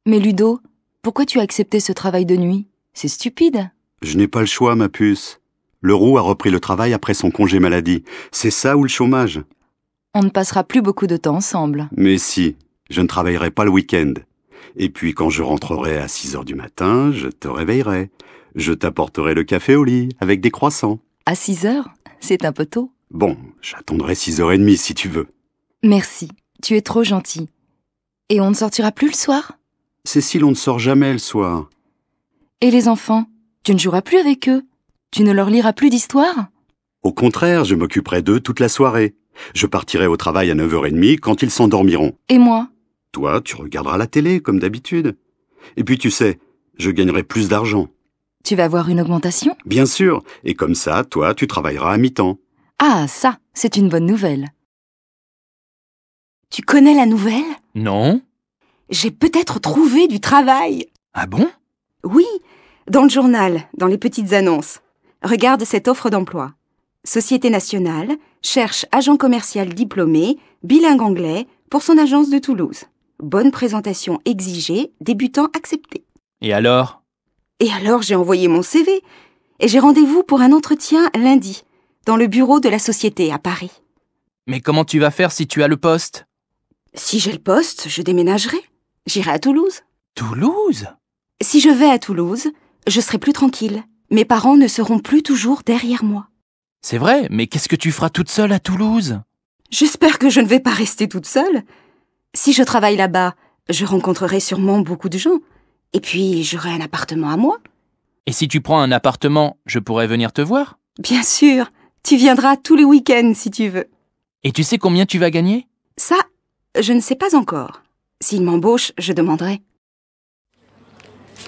Mais Ludo, pourquoi tu as accepté ce travail de nuit? C'est stupide. Je n'ai pas le choix, ma puce. Leroux a repris le travail après son congé maladie. C'est ça ou le chômage? On ne passera plus beaucoup de temps ensemble. Mais si, je ne travaillerai pas le week-end. Et puis quand je rentrerai à 6 heures du matin, je te réveillerai. Je t'apporterai le café au lit, avec des croissants. À 6 heures? C'est un peu tôt. Bon, j'attendrai 6h30 si tu veux. Merci, tu es trop gentil. Et on ne sortira plus le soir? Cécile, on ne sort jamais le soir. Et les enfants? Tu ne joueras plus avec eux? Tu ne leur liras plus d'histoires? Au contraire, je m'occuperai d'eux toute la soirée. Je partirai au travail à 9h30 quand ils s'endormiront. Et moi? Toi, tu regarderas la télé, comme d'habitude. Et puis tu sais, je gagnerai plus d'argent. Tu vas avoir une augmentation? Bien sûr, et comme ça, toi, tu travailleras à mi-temps. Ah, ça, c'est une bonne nouvelle. Tu connais la nouvelle? Non? J'ai peut-être trouvé du travail. Ah bon? Oui, dans le journal, dans les petites annonces. Regarde cette offre d'emploi. Société nationale cherche agent commercial diplômé, bilingue anglais, pour son agence de Toulouse. Bonne présentation exigée, débutant accepté. Et alors? Et alors j'ai envoyé mon CV et j'ai rendez-vous pour un entretien lundi, dans le bureau de la société à Paris. Mais comment tu vas faire si tu as le poste? Si j'ai le poste, je déménagerai. J'irai à Toulouse. Toulouse? Si je vais à Toulouse, je serai plus tranquille. Mes parents ne seront plus toujours derrière moi. C'est vrai, mais qu'est-ce que tu feras toute seule à Toulouse? J'espère que je ne vais pas rester toute seule. Si je travaille là-bas, je rencontrerai sûrement beaucoup de gens. Et puis, j'aurai un appartement à moi. Et si tu prends un appartement, je pourrais venir te voir? Bien sûr, tu viendras tous les week-ends si tu veux. Et tu sais combien tu vas gagner? Ça, je ne sais pas encore. S'il m'embauche, je demanderai.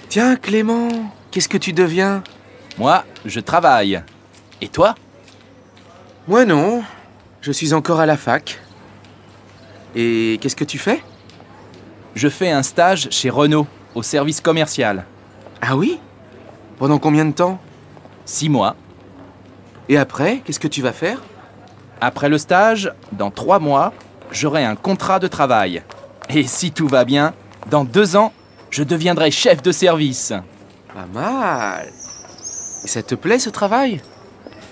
Tiens, Clément, qu'est-ce que tu deviens? Moi, je travaille. Et toi? Moi non, je suis encore à la fac. Et qu'est-ce que tu fais? Je fais un stage chez Renault, au service commercial. Ah oui? Pendant combien de temps? 6 mois. Et après, qu'est-ce que tu vas faire? Après le stage, dans 3 mois, j'aurai un contrat de travail. Et si tout va bien, dans 2 ans, je deviendrai chef de service. Pas mal. Et ça te plaît ce travail?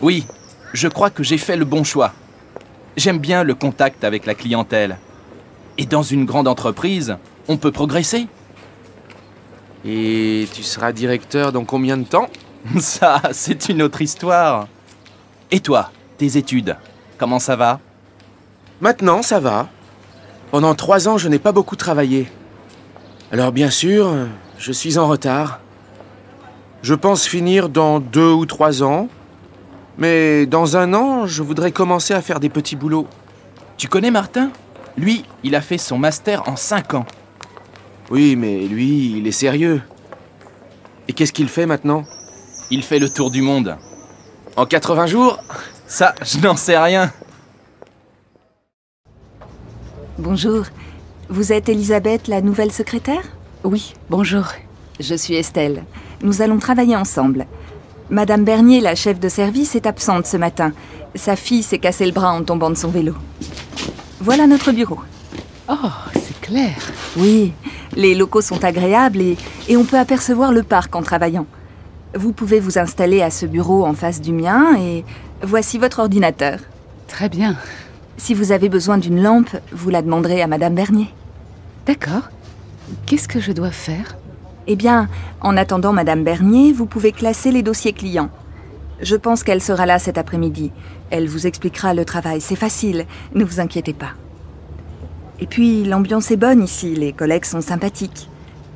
Oui, je crois que j'ai fait le bon choix. J'aime bien le contact avec la clientèle. Et dans une grande entreprise, on peut progresser. Et tu seras directeur dans combien de temps? Ça, c'est une autre histoire. Et toi, tes études, comment ça va? Maintenant, ça va. Pendant 3 ans, je n'ai pas beaucoup travaillé. Alors bien sûr, je suis en retard. Je pense finir dans 2 ou 3 ans. Mais dans 1 an, je voudrais commencer à faire des petits boulots. Tu connais Martin? Lui, il a fait son master en 5 ans. Oui, mais lui, il est sérieux. Et qu'est-ce qu'il fait maintenant? Il fait le tour du monde. En 80 jours? Ça, je n'en sais rien. Bonjour. Vous êtes Elisabeth, la nouvelle secrétaire? Oui, bonjour. Je suis Estelle. Nous allons travailler ensemble. Madame Bernier, la chef de service, est absente ce matin. Sa fille s'est cassé le bras en tombant de son vélo. Voilà notre bureau. Oh, c'est clair. Oui, les locaux sont agréables et on peut apercevoir le parc en travaillant. Vous pouvez vous installer à ce bureau en face du mien et voici votre ordinateur. Très bien. Si vous avez besoin d'une lampe, vous la demanderez à Madame Bernier. D'accord. Qu'est-ce que je dois faire? Eh bien, en attendant Madame Bernier, vous pouvez classer les dossiers clients. Je pense qu'elle sera là cet après-midi. Elle vous expliquera le travail. C'est facile, ne vous inquiétez pas. Et puis, l'ambiance est bonne ici, les collègues sont sympathiques.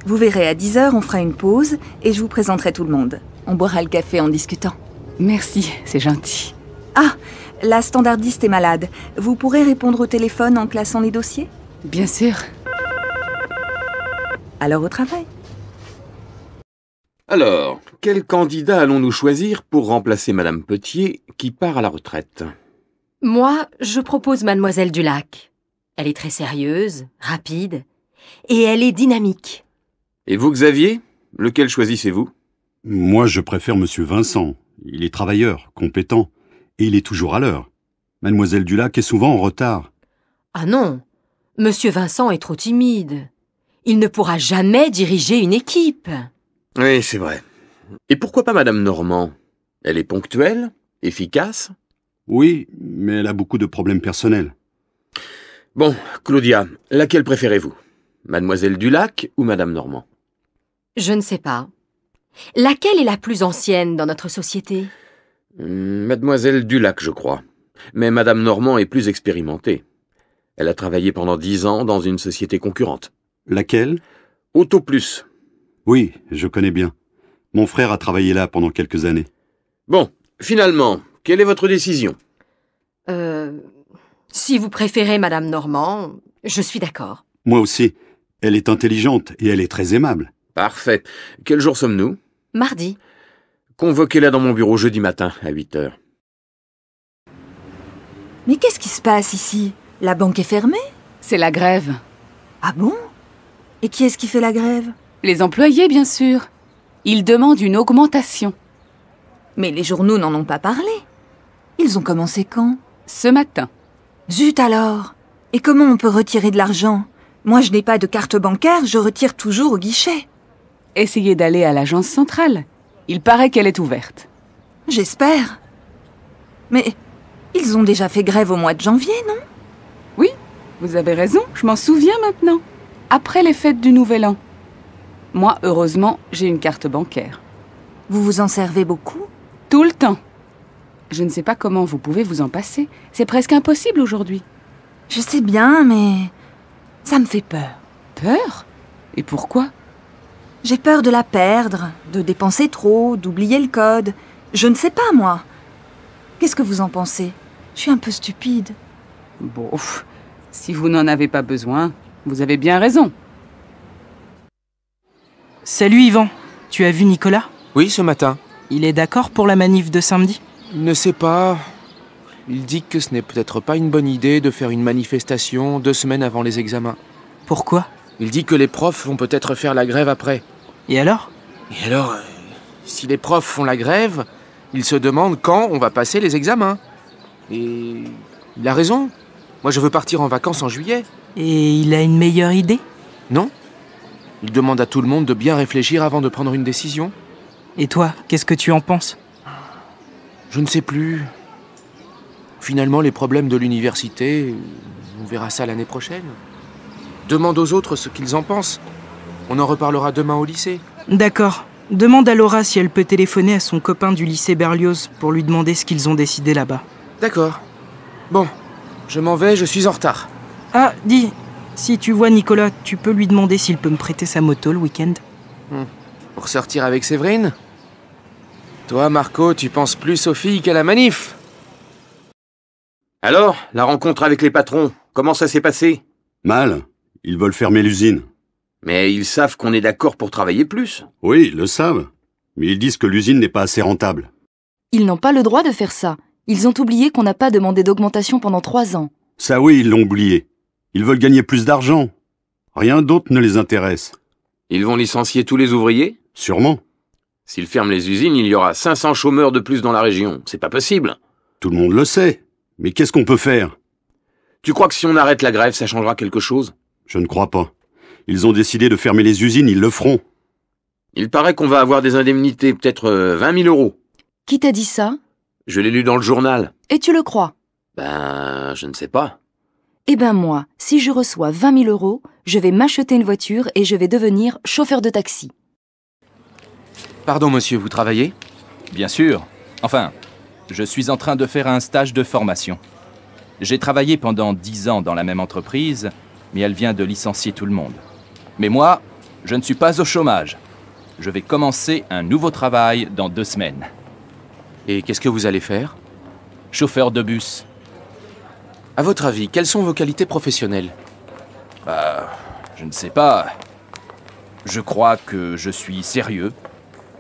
Vous verrez, à 10h, on fera une pause et je vous présenterai tout le monde. On boira le café en discutant. Merci, c'est gentil. Ah, la standardiste est malade. Vous pourrez répondre au téléphone en classant les dossiers? Bien sûr. Alors au travail. Alors, quel candidat allons-nous choisir pour remplacer Madame Petier qui part à la retraite? Moi, je propose Mademoiselle Dulac. Elle est très sérieuse, rapide, et elle est dynamique. Et vous, Xavier? Lequel choisissez-vous? Moi, je préfère Monsieur Vincent. Il est travailleur, compétent, et il est toujours à l'heure. Mademoiselle Dulac est souvent en retard. Ah non, Monsieur Vincent est trop timide. Il ne pourra jamais diriger une équipe. Oui, c'est vrai. Et pourquoi pas Madame Normand? Elle est ponctuelle, efficace. Oui, mais elle a beaucoup de problèmes personnels. Bon, Claudia, laquelle préférez-vous? Mademoiselle Dulac ou Madame Normand? Je ne sais pas. Laquelle est la plus ancienne dans notre société? Mademoiselle Dulac, je crois. Mais Madame Normand est plus expérimentée. Elle a travaillé pendant 10 ans dans une société concurrente. Laquelle? Auto Plus. Oui, je connais bien. Mon frère a travaillé là pendant quelques années. Bon, finalement, quelle est votre décision? Si vous préférez Madame Normand, je suis d'accord. Moi aussi. Elle est intelligente et elle est très aimable. Parfait. Quel jour sommes-nous? Mardi. Convoquez-la dans mon bureau jeudi matin à 8h. Mais qu'est-ce qui se passe ici? La banque est fermée? C'est la grève. Ah bon? Et qui est-ce qui fait la grève? Les employés, bien sûr. Ils demandent une augmentation. Mais les journaux n'en ont pas parlé. Ils ont commencé quand? Ce matin. Zut alors! Et comment on peut retirer de l'argent? Moi, je n'ai pas de carte bancaire, je retire toujours au guichet. Essayez d'aller à l'agence centrale. Il paraît qu'elle est ouverte. J'espère. Mais ils ont déjà fait grève au mois de janvier, non? Oui, vous avez raison, je m'en souviens maintenant. Après les fêtes du Nouvel An. Moi, heureusement, j'ai une carte bancaire. Vous vous en servez beaucoup? Tout le temps. Je ne sais pas comment vous pouvez vous en passer. C'est presque impossible aujourd'hui. Je sais bien, mais ça me fait peur. Peur? Et pourquoi? J'ai peur de la perdre, de dépenser trop, d'oublier le code. Je ne sais pas, moi. Qu'est-ce que vous en pensez? Je suis un peu stupide. Bon, si vous n'en avez pas besoin, vous avez bien raison. Salut Yvan, tu as vu Nicolas? Oui, ce matin. Il est d'accord pour la manif de samedi? Ne sais pas. Il dit que ce n'est peut-être pas une bonne idée de faire une manifestation 2 semaines avant les examens. Pourquoi? Il dit que les profs vont peut-être faire la grève après. Et alors? Et alors, si les profs font la grève, ils se demandent quand on va passer les examens. Et il a raison. Moi, je veux partir en vacances en juillet. Et il a une meilleure idée? Non? Il demande à tout le monde de bien réfléchir avant de prendre une décision. Et toi, qu'est-ce que tu en penses? Je ne sais plus. Finalement, les problèmes de l'université, on verra ça l'année prochaine. Demande aux autres ce qu'ils en pensent. On en reparlera demain au lycée. D'accord. Demande à Laura si elle peut téléphoner à son copain du lycée Berlioz pour lui demander ce qu'ils ont décidé là-bas. D'accord. Bon, je m'en vais, je suis en retard. Ah, dis, si tu vois Nicolas, tu peux lui demander s'il peut me prêter sa moto le week-end? Pour sortir avec Séverine? Toi, Marco, tu penses plus aux filles qu'à la manif. Alors, la rencontre avec les patrons, comment ça s'est passé? Mal. Ils veulent fermer l'usine. Mais ils savent qu'on est d'accord pour travailler plus. Oui, ils le savent. Mais ils disent que l'usine n'est pas assez rentable. Ils n'ont pas le droit de faire ça. Ils ont oublié qu'on n'a pas demandé d'augmentation pendant 3 ans. Ça oui, ils l'ont oublié. Ils veulent gagner plus d'argent. Rien d'autre ne les intéresse. Ils vont licencier tous les ouvriers? Sûrement. S'ils ferment les usines, il y aura 500 chômeurs de plus dans la région. C'est pas possible. Tout le monde le sait. Mais qu'est-ce qu'on peut faire? Tu crois que si on arrête la grève, ça changera quelque chose? Je ne crois pas. Ils ont décidé de fermer les usines, ils le feront. Il paraît qu'on va avoir des indemnités, peut-être 20 000 euros. Qui t'a dit ça? Je l'ai lu dans le journal. Et tu le crois? Ben, je ne sais pas. Eh ben moi, si je reçois 20 000 euros, je vais m'acheter une voiture et je vais devenir chauffeur de taxi. Pardon, monsieur, vous travaillez? Bien sûr. Enfin, je suis en train de faire un stage de formation. J'ai travaillé pendant 10 ans dans la même entreprise, mais elle vient de licencier tout le monde. Mais moi, je ne suis pas au chômage. Je vais commencer un nouveau travail dans 2 semaines. Et qu'est-ce que vous allez faire? Chauffeur de bus. À votre avis, quelles sont vos qualités professionnelles? Je ne sais pas. Je crois que je suis sérieux.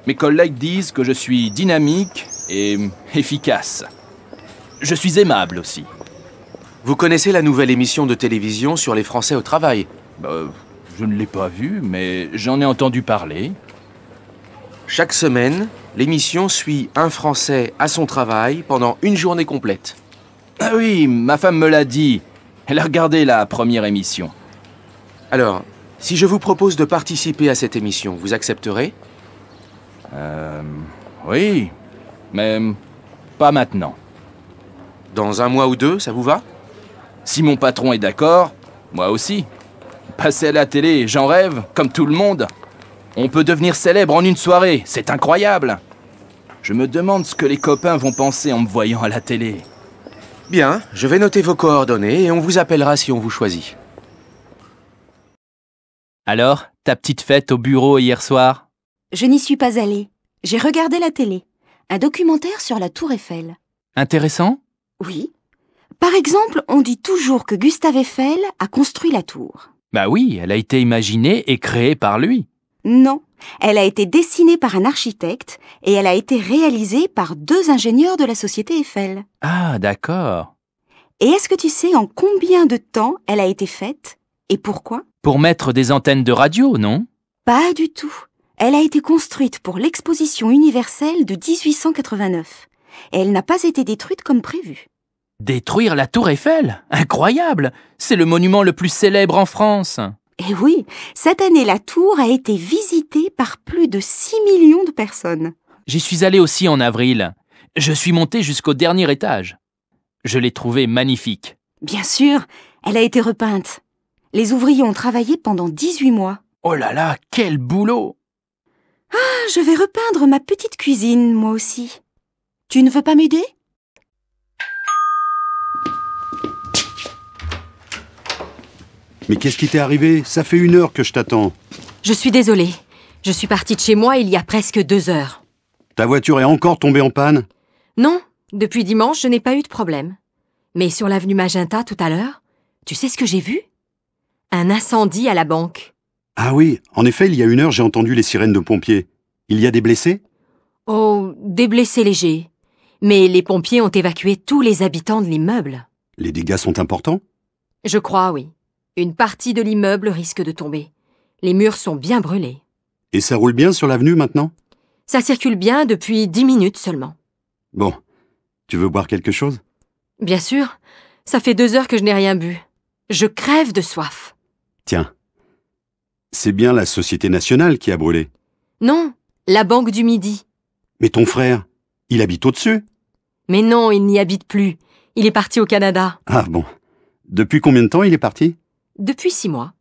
Mes collègues disent que je suis dynamique et efficace. Je suis aimable aussi. Vous connaissez la nouvelle émission de télévision sur les Français au travail? Je ne l'ai pas vue, mais j'en ai entendu parler. Chaque semaine, l'émission suit un Français à son travail pendant une journée complète. Ah oui, ma femme me l'a dit. Elle a regardé la première émission. Alors, Si je vous propose de participer à cette émission, vous accepterez? Oui, mais pas maintenant. Dans 1 mois ou 2, ça vous va? Si mon patron est d'accord, moi aussi. Passer à la télé, j'en rêve, comme tout le monde. On peut devenir célèbre en une soirée, c'est incroyable. Je me demande ce que les copains vont penser en me voyant à la télé. Bien, je vais noter vos coordonnées et on vous appellera si on vous choisit. Alors, ta petite fête au bureau hier soir? Je n'y suis pas allée. J'ai regardé la télé. Un documentaire sur la Tour Eiffel. Intéressant? Oui. Par exemple, on dit toujours que Gustave Eiffel a construit la tour. Bah oui, elle a été imaginée et créée par lui. Non, elle a été dessinée par un architecte et elle a été réalisée par 2 ingénieurs de la société Eiffel. Ah, d'accord. Et est-ce que tu sais en combien de temps elle a été faite et pourquoi? Pour mettre des antennes de radio, non? Pas du tout. Elle a été construite pour l'exposition universelle de 1889. Et elle n'a pas été détruite comme prévu. Détruire la tour Eiffel? Incroyable! C'est le monument le plus célèbre en France. Et oui, cette année, la tour a été visitée par plus de 6 millions de personnes. J'y suis allé aussi en avril. Je suis monté jusqu'au dernier étage. Je l'ai trouvée magnifique. Bien sûr, elle a été repeinte. Les ouvriers ont travaillé pendant 18 mois. Oh là là, quel boulot! Ah, je vais repeindre ma petite cuisine, moi aussi. Tu ne veux pas m'aider? Mais qu'est-ce qui t'est arrivé? Ça fait 1 heure que je t'attends. Je suis désolée. Je suis partie de chez moi il y a presque 2 heures. Ta voiture est encore tombée en panne? Non, depuis dimanche, je n'ai pas eu de problème. Mais sur l'avenue Magenta tout à l'heure, tu sais ce que j'ai vu? Un incendie à la banque. Ah oui, en effet, il y a 1 heure, j'ai entendu les sirènes de pompiers. Il y a des blessés? Oh, des blessés légers. Mais les pompiers ont évacué tous les habitants de l'immeuble. Les dégâts sont importants? Je crois, oui. Une partie de l'immeuble risque de tomber. Les murs sont bien brûlés. Et ça roule bien sur l'avenue maintenant? Ça circule bien depuis 10 minutes seulement. Bon, tu veux boire quelque chose? Bien sûr, ça fait 2 heures que je n'ai rien bu. Je crève de soif. Tiens, c'est bien la Société Nationale qui a brûlé. Non, la Banque du Midi. Mais ton frère, il habite au-dessus? Mais non, il n'y habite plus. Il est parti au Canada. Ah bon. Depuis combien de temps il est parti? Depuis 6 mois.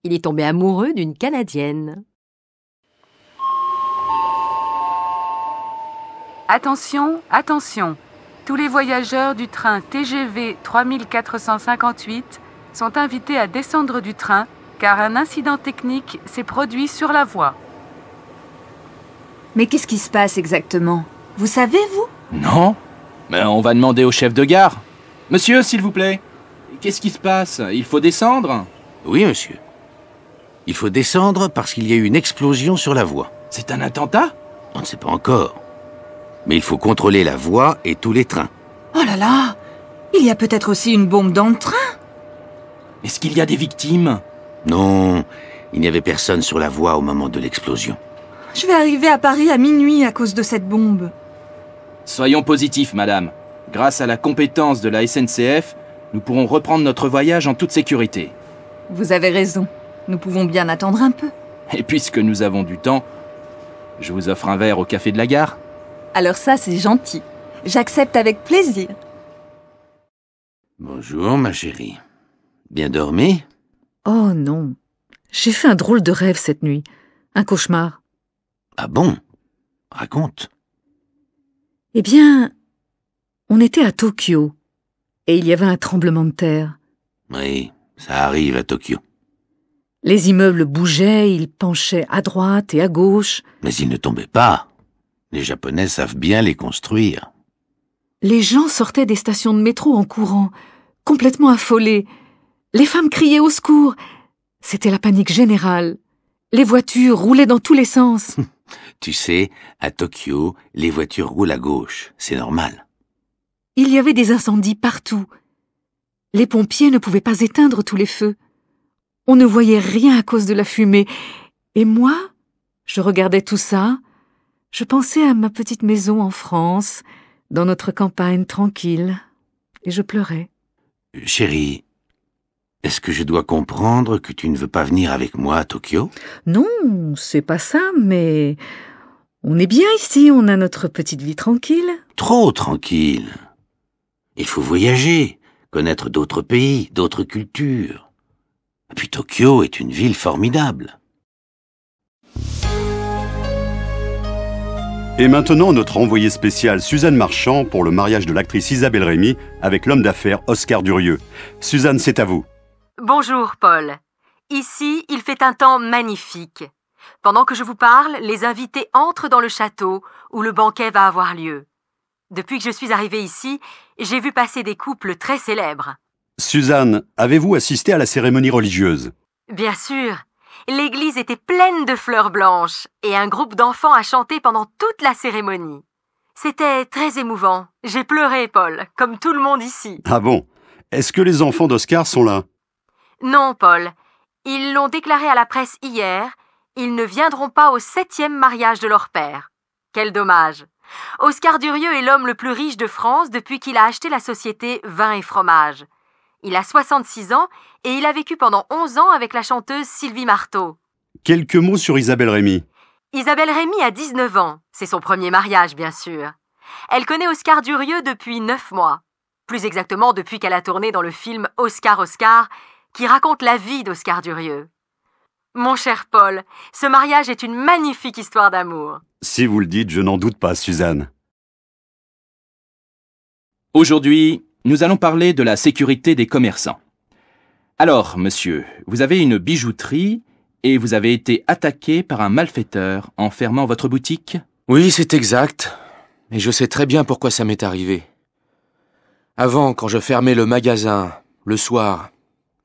Il est tombé amoureux d'une Canadienne. Attention, attention. Tous les voyageurs du train TGV 3458 sont invités à descendre du train car un incident technique s'est produit sur la voie. Mais qu'est-ce qui se passe exactement? Vous savez, vous? Non? Mais on va demander au chef de gare. Monsieur, s'il vous plaît. Qu'est-ce qui se passe? Il faut descendre? Oui, monsieur. Il faut descendre parce qu'il y a eu une explosion sur la voie. C'est un attentat? On ne sait pas encore. Mais il faut contrôler la voie et tous les trains. Oh là là! Il y a peut-être aussi une bombe dans le train? Est-ce qu'il y a des victimes? Non, il n'y avait personne sur la voie au moment de l'explosion. Je vais arriver à Paris à minuit à cause de cette bombe. Soyons positifs, madame. Grâce à la compétence de la SNCF, nous pourrons reprendre notre voyage en toute sécurité. Vous avez raison. Nous pouvons bien attendre un peu. Et puisque nous avons du temps, je vous offre un verre au café de la gare. Alors ça, c'est gentil. J'accepte avec plaisir. Bonjour, ma chérie. Bien dormi? Oh non. J'ai fait un drôle de rêve cette nuit. Un cauchemar. Ah bon? Raconte. Eh bien, on était à Tokyo. Et il y avait un tremblement de terre. Oui, ça arrive à Tokyo. Les immeubles bougeaient, ils penchaient à droite et à gauche. Mais ils ne tombaient pas. Les Japonais savent bien les construire. Les gens sortaient des stations de métro en courant, complètement affolés. Les femmes criaient au secours. C'était la panique générale. Les voitures roulaient dans tous les sens. Tu sais, à Tokyo, les voitures roulent à gauche. C'est normal. Il y avait des incendies partout. Les pompiers ne pouvaient pas éteindre tous les feux. On ne voyait rien à cause de la fumée. Et moi, je regardais tout ça. Je pensais à ma petite maison en France, dans notre campagne tranquille. Et je pleurais. Chérie, Est-ce que je dois comprendre que tu ne veux pas venir avec moi à Tokyo? Non, c'est pas ça, mais on est bien ici, on a notre petite vie tranquille. Trop tranquille. Il faut voyager, connaître d'autres pays, d'autres cultures. Et puis Tokyo est une ville formidable. Et maintenant, notre envoyée spéciale Suzanne Marchand pour le mariage de l'actrice Isabelle Rémy avec l'homme d'affaires Oscar Durieux. Suzanne, c'est à vous. Bonjour, Paul. Ici, il fait un temps magnifique. Pendant que je vous parle, les invités entrent dans le château où le banquet va avoir lieu. Depuis que je suis arrivée ici, j'ai vu passer des couples très célèbres. Suzanne, avez-vous assisté à la cérémonie religieuse? Bien sûr. L'église était pleine de fleurs blanches et un groupe d'enfants a chanté pendant toute la cérémonie. C'était très émouvant. J'ai pleuré, Paul, comme tout le monde ici. Ah bon? Est-ce que les enfants d'Oscar sont là? Non, Paul. Ils l'ont déclaré à la presse hier. Ils ne viendront pas au 7e mariage de leur père. Quel dommage. Oscar Durieux est l'homme le plus riche de France depuis qu'il a acheté la société Vin et Fromage. Il a 66 ans et il a vécu pendant 11 ans avec la chanteuse Sylvie Marteau. Quelques mots sur Isabelle Rémy. Isabelle Rémy a 19 ans. C'est son premier mariage, bien sûr. Elle connaît Oscar Durieux depuis 9 mois. Plus exactement depuis qu'elle a tourné dans le film Oscar, Oscar, qui raconte la vie d'Oscar Durieux. Mon cher Paul, ce mariage est une magnifique histoire d'amour. Si vous le dites, je n'en doute pas, Suzanne. Aujourd'hui, nous allons parler de la sécurité des commerçants. Alors, monsieur, vous avez une bijouterie et vous avez été attaqué par un malfaiteur en fermant votre boutique? Oui, c'est exact. Et je sais très bien pourquoi ça m'est arrivé. Avant, quand je fermais le magasin, le soir,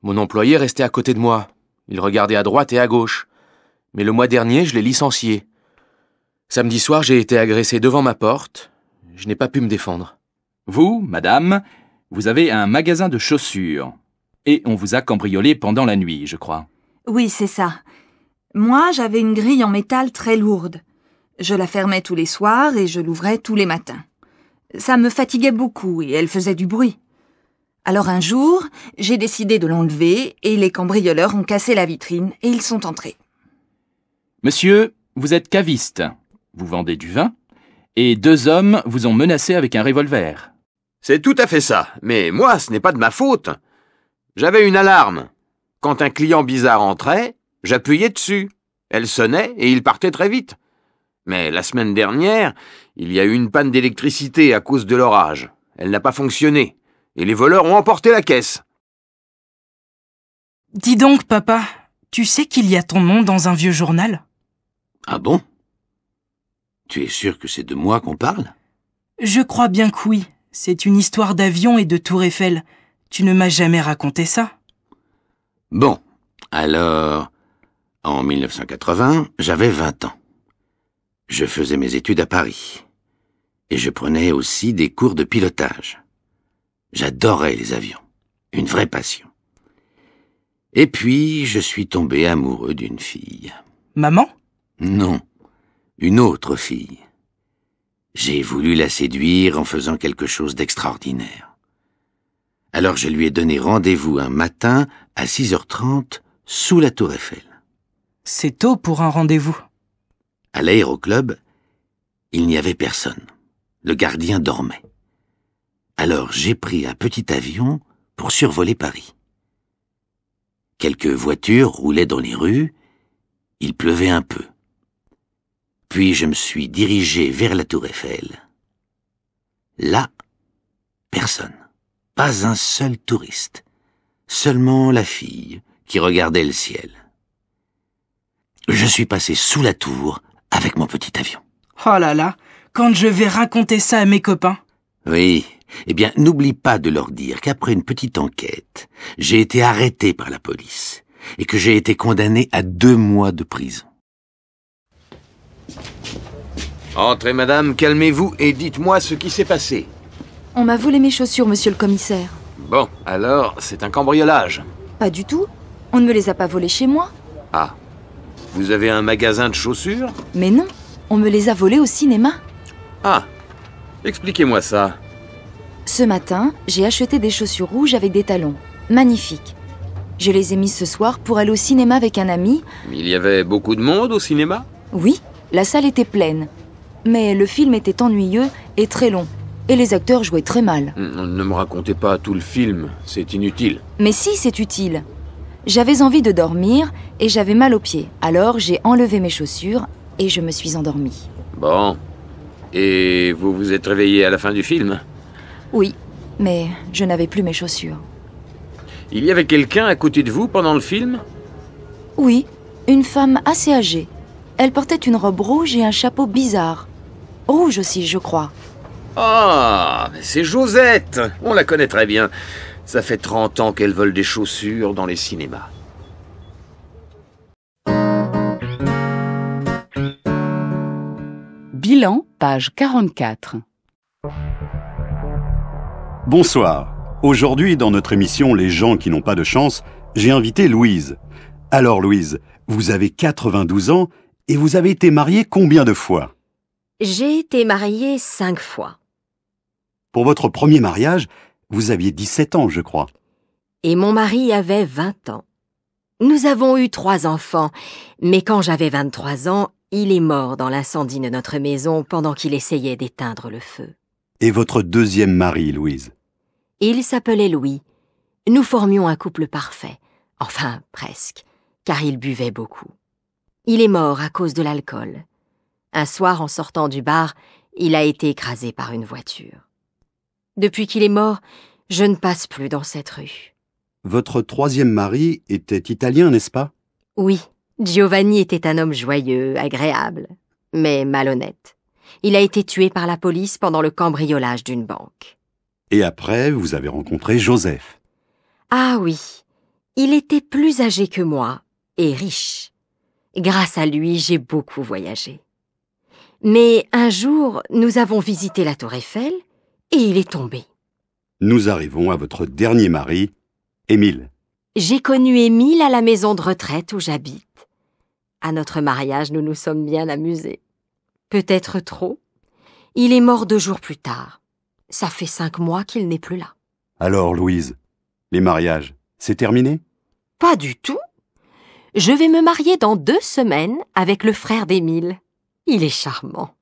mon employé restait à côté de moi. Il regardait à droite et à gauche. Mais le mois dernier, je l'ai licencié. Samedi soir, j'ai été agressé devant ma porte. Je n'ai pas pu me défendre. Vous, madame, vous avez un magasin de chaussures. Et on vous a cambriolé pendant la nuit, je crois. Oui, c'est ça. Moi, j'avais une grille en métal très lourde. Je la fermais tous les soirs et je l'ouvrais tous les matins. Ça me fatiguait beaucoup et elle faisait du bruit. Alors un jour, j'ai décidé de l'enlever et les cambrioleurs ont cassé la vitrine et ils sont entrés. Monsieur, vous êtes caviste. Vous vendez du vin et 2 hommes vous ont menacé avec un revolver. C'est tout à fait ça, mais moi, ce n'est pas de ma faute. J'avais une alarme. Quand un client bizarre entrait, j'appuyais dessus. Elle sonnait et il partait très vite. Mais la semaine dernière, il y a eu une panne d'électricité à cause de l'orage. Elle n'a pas fonctionné. Et les voleurs ont emporté la caisse. Dis donc, papa, tu sais qu'il y a ton nom dans un vieux journal? Ah bon? Tu es sûr que c'est de moi qu'on parle? Je crois bien que oui. C'est une histoire d'avion et de Tour Eiffel. Tu ne m'as jamais raconté ça. Bon, alors, en 1980, j'avais 20 ans. Je faisais mes études à Paris. Et je prenais aussi des cours de pilotage. J'adorais les avions. Une vraie passion. Et puis, je suis tombé amoureux d'une fille. Maman? Non, une autre fille. J'ai voulu la séduire en faisant quelque chose d'extraordinaire. Alors je lui ai donné rendez-vous un matin à 6h30 sous la Tour Eiffel. C'est tôt pour un rendez-vous. À l'aéroclub, il n'y avait personne. Le gardien dormait. Alors j'ai pris un petit avion pour survoler Paris. Quelques voitures roulaient dans les rues, il pleuvait un peu. Puis je me suis dirigé vers la Tour Eiffel. Là, personne. Pas un seul touriste. Seulement la fille qui regardait le ciel. Je suis passé sous la tour avec mon petit avion. Oh là là, quand je vais raconter ça à mes copains. Oui, eh bien, n'oublie pas de leur dire qu'après une petite enquête, j'ai été arrêté par la police et que j'ai été condamné à 2 mois de prison. Entrez, madame, calmez-vous et dites-moi ce qui s'est passé. On m'a volé mes chaussures, monsieur le commissaire. Bon, alors, c'est un cambriolage. Pas du tout. On ne me les a pas volées chez moi. Ah, vous avez un magasin de chaussures? Mais non, on me les a volées au cinéma. Ah, expliquez-moi ça. Ce matin, j'ai acheté des chaussures rouges avec des talons. Magnifiques. Je les ai mises ce soir pour aller au cinéma avec un ami. Il y avait beaucoup de monde au cinéma? Oui, la salle était pleine. Mais le film était ennuyeux et très long. Et les acteurs jouaient très mal. Ne me racontez pas tout le film, c'est inutile. Mais si, c'est utile. J'avais envie de dormir et j'avais mal aux pieds. Alors j'ai enlevé mes chaussures et je me suis endormie. Bon. Et vous vous êtes réveillé à la fin du film? Oui, mais je n'avais plus mes chaussures. Il y avait quelqu'un à côté de vous pendant le film? Oui, une femme assez âgée. Elle portait une robe rouge et un chapeau bizarre. Rouge aussi, je crois. Ah, c'est Josette. On la connaît très bien. Ça fait 30 ans qu'elle vole des chaussures dans les cinémas. Bilan, page 44. Bonsoir. Aujourd'hui, dans notre émission Les gens qui n'ont pas de chance, j'ai invité Louise. Alors Louise, vous avez 92 ans et vous avez été mariée combien de fois? J'ai été mariée 5 fois. Pour votre premier mariage, vous aviez 17 ans, je crois. Et mon mari avait 20 ans. Nous avons eu 3 enfants, mais quand j'avais 23 ans, il est mort dans l'incendie de notre maison pendant qu'il essayait d'éteindre le feu. Et votre deuxième mari, Louise? Il s'appelait Louis. Nous formions un couple parfait. Enfin, presque, car il buvait beaucoup. Il est mort à cause de l'alcool. Un soir, en sortant du bar, il a été écrasé par une voiture. Depuis qu'il est mort, je ne passe plus dans cette rue. Votre troisième mari était italien, n'est-ce pas? Oui, Giovanni était un homme joyeux, agréable, mais malhonnête. Il a été tué par la police pendant le cambriolage d'une banque. Et après, vous avez rencontré Joseph. Ah oui, il était plus âgé que moi et riche. Grâce à lui, j'ai beaucoup voyagé. Mais un jour, nous avons visité la Tour Eiffel et il est tombé. Nous arrivons à votre dernier mari, Émile. J'ai connu Émile à la maison de retraite où j'habite. À notre mariage, nous nous sommes bien amusés. Peut-être trop. Il est mort 2 jours plus tard. Ça fait 5 mois qu'il n'est plus là. Alors, Louise, les mariages, c'est terminé? Pas du tout. Je vais me marier dans 2 semaines avec le frère d'Émile. Il est charmant.